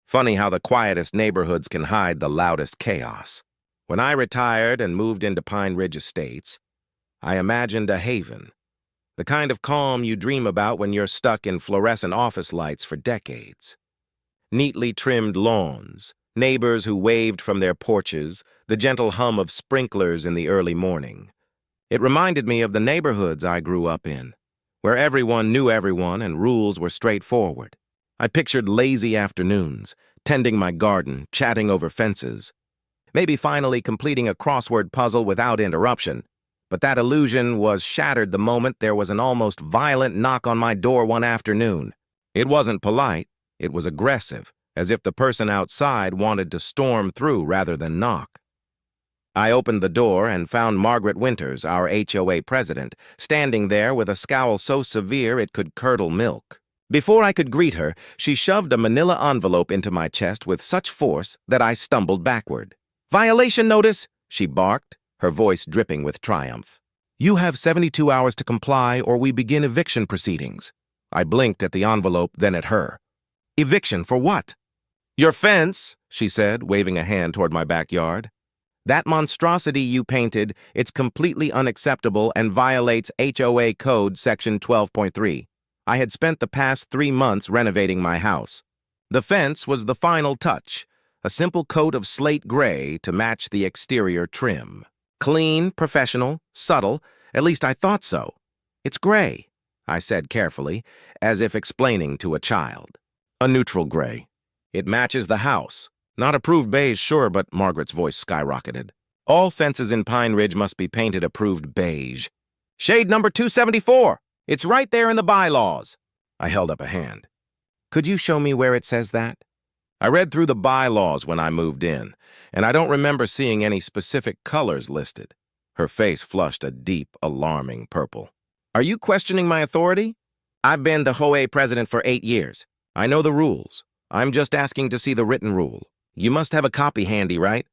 Funny how the quietest neighborhoods can hide the loudest chaos. When I retired and moved into Pine Ridge Estates, I imagined a haven, the kind of calm you dream about when you're stuck in fluorescent office lights for decades. Neatly trimmed lawns, neighbors who waved from their porches, the gentle hum of sprinklers in the early morning. It reminded me of the neighborhoods I grew up in, where everyone knew everyone and rules were straightforward. I pictured lazy afternoons, tending my garden, chatting over fences, maybe finally completing a crossword puzzle without interruption. But that illusion was shattered the moment there was an almost violent knock on my door one afternoon. It wasn't polite, it was aggressive, as if the person outside wanted to storm through rather than knock. I opened the door and found Margaret Winters, our HOA president, standing there with a scowl so severe it could curdle milk. Before I could greet her, she shoved a manila envelope into my chest with such force that I stumbled backward. "Violation notice," she barked, her voice dripping with triumph. "You have 72 hours to comply or we begin eviction proceedings." I blinked at the envelope, then at her. "Eviction for what?" "Your fence," she said, waving a hand toward my backyard. "That monstrosity you painted, it's completely unacceptable and violates HOA Code Section 12.3. I had spent the past 3 months renovating my house. The fence was the final touch, a simple coat of slate gray to match the exterior trim. Clean, professional, subtle, at least I thought so. "It's gray," I said carefully, as if explaining to a child. "A neutral gray. It matches the house. Not approved beige, sure," but Margaret's voice skyrocketed. "All fences in Pine Ridge must be painted approved beige. Shade number 274. It's right there in the bylaws." I held up a hand. "Could you show me where it says that?" I read through the bylaws when I moved in, and I don't remember seeing any specific colors listed. Her face flushed a deep, alarming purple. "Are you questioning my authority? I've been the HOA president for 8 years. I know the rules. I'm just asking to see the written rule. You must have a copy handy, right?"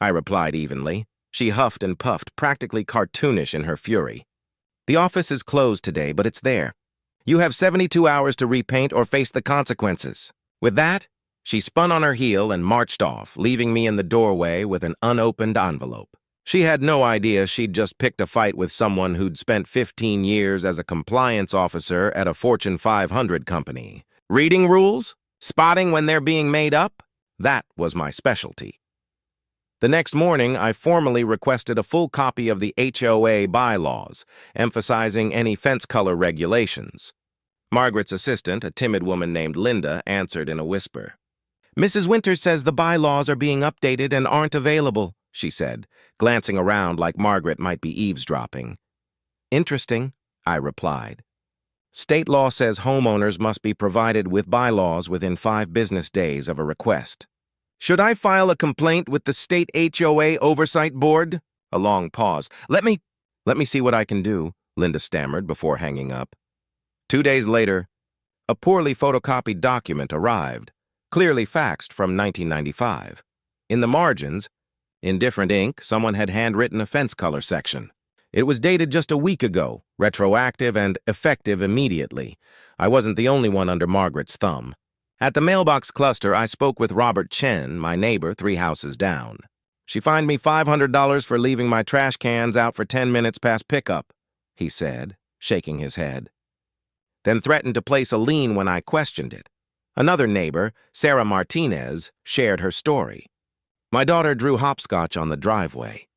I replied evenly. She huffed and puffed, practically cartoonish in her fury. "The office is closed today, but it's there. You have 72 hours to repaint or face the consequences." With that, she spun on her heel and marched off, leaving me in the doorway with an unopened envelope. She had no idea she'd just picked a fight with someone who'd spent 15 years as a compliance officer at a Fortune 500 company. Reading rules? Spotting when they're being made up? That was my specialty. The next morning, I formally requested a full copy of the HOA bylaws, emphasizing any fence color regulations. Margaret's assistant, a timid woman named Linda, answered in a whisper. "Mrs. Winters says the bylaws are being updated and aren't available," she said, glancing around like Margaret might be eavesdropping. "Interesting," I replied. "State law says homeowners must be provided with bylaws within 5 business days of a request. Should I file a complaint with the state HOA oversight board?" A long pause. Let me see what I can do," Linda stammered before hanging up. 2 days later, a poorly photocopied document arrived, clearly faxed from 1995. In the margins, in different ink, someone had handwritten a fence color section. It was dated just a week ago, retroactive and effective immediately. I wasn't the only one under Margaret's thumb. At the mailbox cluster, I spoke with Robert Chen, my neighbor 3 houses down. "She fined me $500 for leaving my trash cans out for 10 minutes past pickup," he said, shaking his head. Then threatened to place a lien when I questioned it. Another neighbor, Sarah Martinez, shared her story. "My daughter drew hopscotch on the driveway.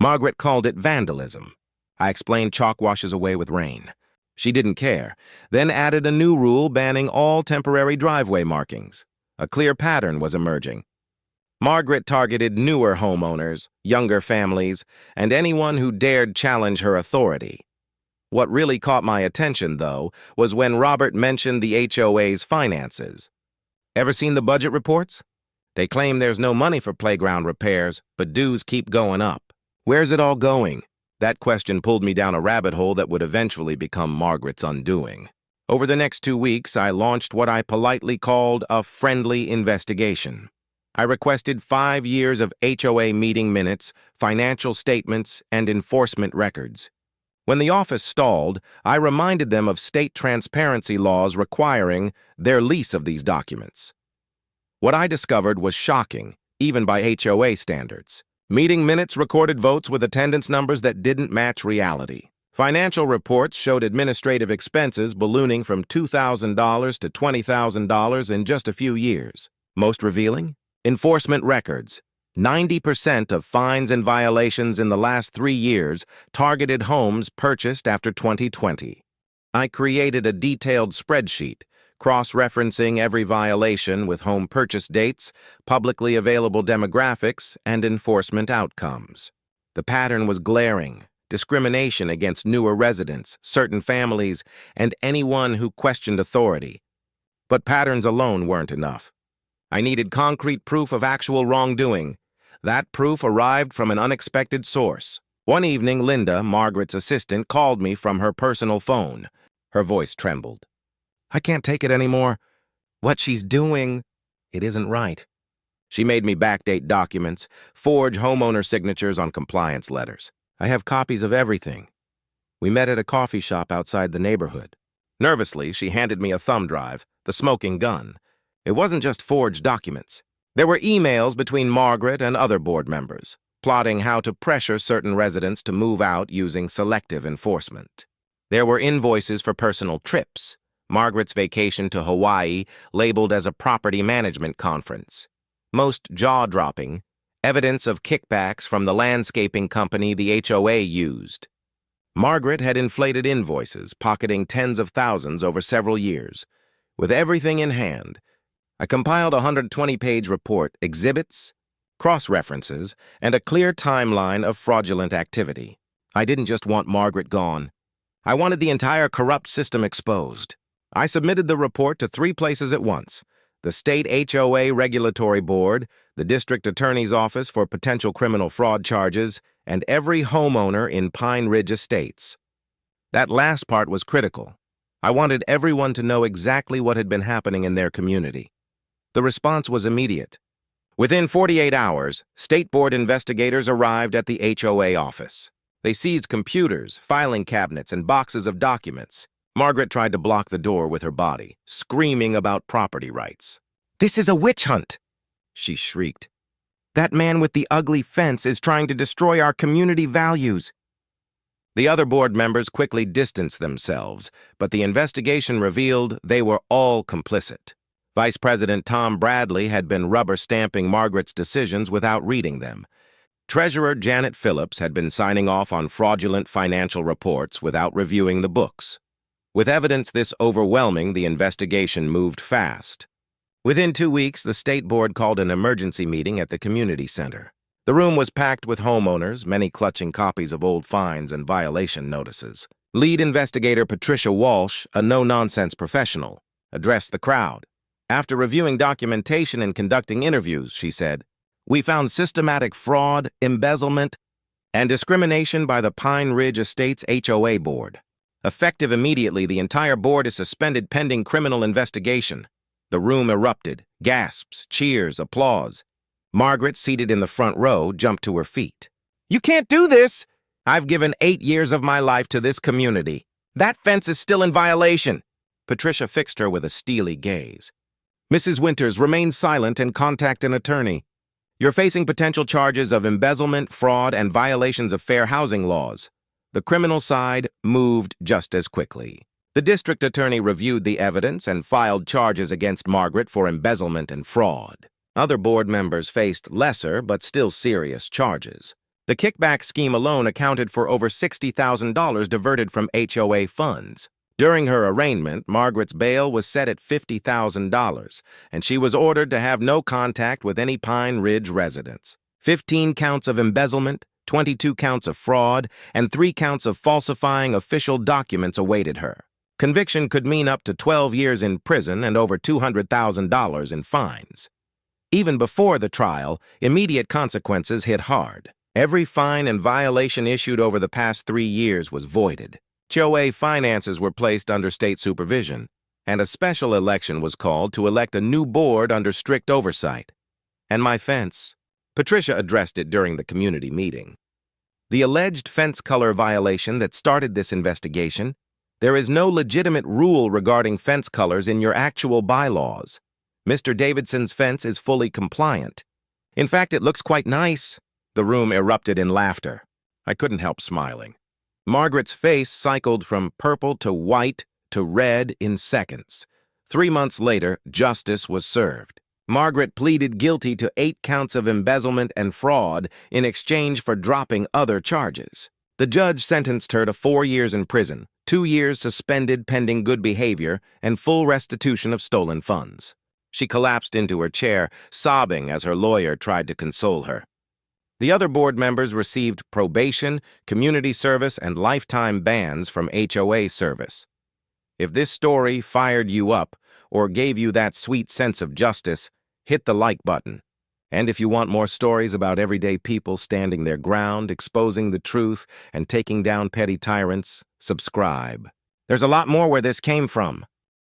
Margaret called it vandalism. I explained chalk washes away with rain. She didn't care, then added a new rule banning all temporary driveway markings. A clear pattern was emerging. Margaret targeted newer homeowners, younger families, and anyone who dared challenge her authority. What really caught my attention, though, was when Robert mentioned the HOA's finances. Ever seen the budget reports? They claim there's no money for playground repairs, but dues keep going up. Where's it all going? That question pulled me down a rabbit hole that would eventually become Margaret's undoing. Over the next 2 weeks, I launched what I politely called a friendly investigation. I requested 5 years of HOA meeting minutes, financial statements, and enforcement records. When the office stalled, I reminded them of state transparency laws requiring their lease of these documents. What I discovered was shocking, even by HOA standards. Meeting minutes recorded votes with attendance numbers that didn't match reality. Financial reports showed administrative expenses ballooning from $2,000 to $20,000 in just a few years. Most revealing? Enforcement records. 90% of fines and violations in the last 3 years targeted homes purchased after 2020. I created a detailed spreadsheet, cross-referencing every violation with home purchase dates, publicly available demographics, and enforcement outcomes. The pattern was glaring: discrimination against newer residents, certain families, and anyone who questioned authority. But patterns alone weren't enough. I needed concrete proof of actual wrongdoing. That proof arrived from an unexpected source. One evening, Linda, Margaret's assistant, called me from her personal phone. Her voice trembled. "I can't take it anymore. What she's doing, it isn't right." She made me backdate documents, forge homeowner signatures on compliance letters. I have copies of everything. We met at a coffee shop outside the neighborhood. Nervously, she handed me a thumb drive, the smoking gun. It wasn't just forged documents. There were emails between Margaret and other board members, plotting how to pressure certain residents to move out using selective enforcement. There were invoices for personal trips, Margaret's vacation to Hawaii labeled as a property management conference. Most jaw-dropping, evidence of kickbacks from the landscaping company the HOA used. Margaret had inflated invoices, pocketing tens of thousands over several years. With everything in hand, I compiled a 120-page report, exhibits, cross-references, and a clear timeline of fraudulent activity. I didn't just want Margaret gone. I wanted the entire corrupt system exposed. I submitted the report to 3 places at once: the State HOA Regulatory Board, the District Attorney's Office for potential criminal fraud charges, and every homeowner in Pine Ridge Estates. That last part was critical. I wanted everyone to know exactly what had been happening in their community. The response was immediate. Within 48 hours, State Board investigators arrived at the HOA office. They seized computers, filing cabinets, and boxes of documents. Margaret tried to block the door with her body, screaming about property rights. "This is a witch hunt," she shrieked. "That man with the ugly fence is trying to destroy our community values." The other board members quickly distanced themselves, but the investigation revealed they were all complicit. Vice President Tom Bradley had been rubber-stamping Margaret's decisions without reading them. Treasurer Janet Phillips had been signing off on fraudulent financial reports without reviewing the books. With evidence this overwhelming, the investigation moved fast. Within 2 weeks, the State Board called an emergency meeting at the community center. The room was packed with homeowners, many clutching copies of old fines and violation notices. Lead investigator Patricia Walsh, a no-nonsense professional, addressed the crowd. After reviewing documentation and conducting interviews, she said, "We found systematic fraud, embezzlement, and discrimination by the Pine Ridge Estates HOA Board. Effective immediately, the entire board is suspended pending criminal investigation." The room erupted. Gasps, cheers, applause. Margaret, seated in the front row, jumped to her feet. "You can't do this! I've given 8 years of my life to this community. That fence is still in violation." Patricia fixed her with a steely gaze. "Mrs. Winters, remain silent and contact an attorney. You're facing potential charges of embezzlement, fraud, and violations of fair housing laws." The criminal side moved just as quickly. The district attorney reviewed the evidence and filed charges against Margaret for embezzlement and fraud. Other board members faced lesser but still serious charges. The kickback scheme alone accounted for over $60,000 diverted from HOA funds. During her arraignment, Margaret's bail was set at $50,000, and she was ordered to have no contact with any Pine Ridge residents. 15 counts of embezzlement, 22 counts of fraud, and 3 counts of falsifying official documents awaited her. Conviction could mean up to 12 years in prison and over $200,000 in fines. Even before the trial, immediate consequences hit hard. Every fine and violation issued over the past 3 years was voided. HOA finances were placed under state supervision, and a special election was called to elect a new board under strict oversight. And my fence. Patricia addressed it during the community meeting. The alleged fence color violation that started this investigation, there is no legitimate rule regarding fence colors in your actual bylaws. Mr. Davidson's fence is fully compliant. In fact, it looks quite nice." The room erupted in laughter. I couldn't help smiling. Margaret's face cycled from purple to white to red in seconds. 3 months later, justice was served. Margaret pleaded guilty to 8 counts of embezzlement and fraud in exchange for dropping other charges. The judge sentenced her to 4 years in prison, 2 years suspended pending good behavior, and full restitution of stolen funds. She collapsed into her chair, sobbing as her lawyer tried to console her. The other board members received probation, community service, and lifetime bans from HOA service. If this story fired you up or gave you that sweet sense of justice, hit the like button. And if you want more stories about everyday people standing their ground, exposing the truth, and taking down petty tyrants, subscribe. There's a lot more where this came from.